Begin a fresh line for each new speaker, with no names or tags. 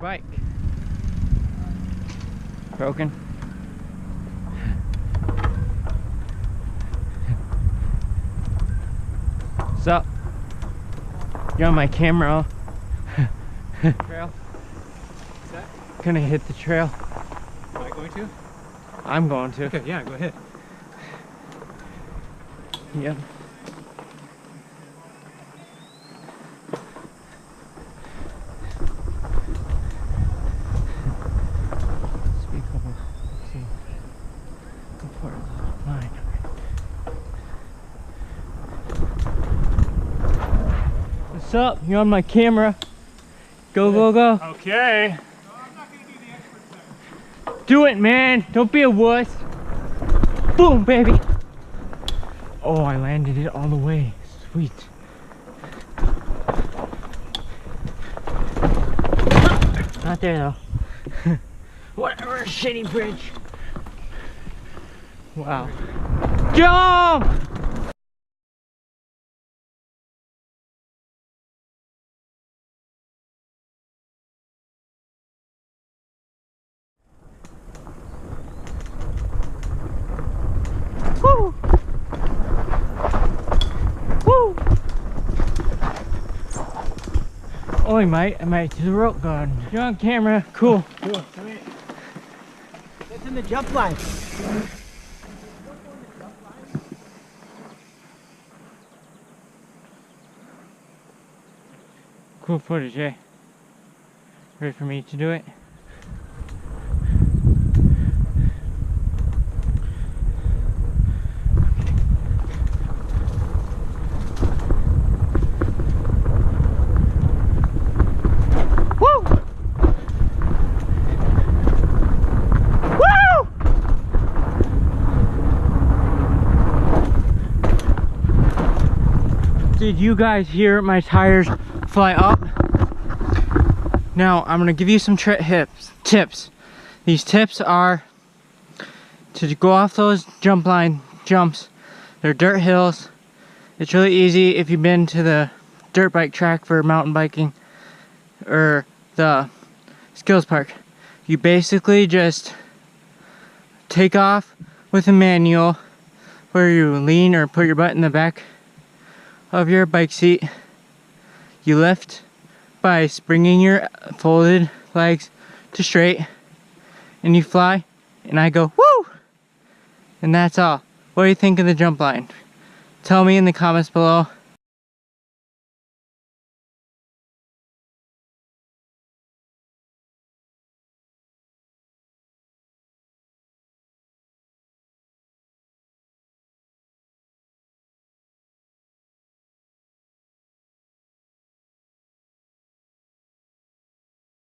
bike? Broken? What's up? You're on my camera.
Trail? What's that?
Gonna hit the trail.
Am I going to?
I'm going to.
Okay, yeah, go ahead.
Yep. What's up? You're on my camera. Go, go, go.
Okay.
Do it, man. Don't be a wuss. Boom, baby. Oh, I landed it all the way. Sweet. Not there, though. Whatever, shitty bridge. Wow. Jump! Woo! Woo! Oh, I might do the rope garden. You're on camera. Cool.
Cool. Come here.
It's in the jump line.
Cool footage, eh? Ready for me to do it? Did you guys hear my tires fly up? Now I'm gonna give you some tips. These tips are to go off those jump line jumps. They're dirt hills. It's really easy if you've been to the dirt bike track for mountain biking or the skills park. You basically just take off with a manual where you lean or put your butt in the back of your bike seat. You lift by springing your folded legs to straight and you fly, and I go woo, and that's all. What do you think of the jump line? Tell me in the comments below.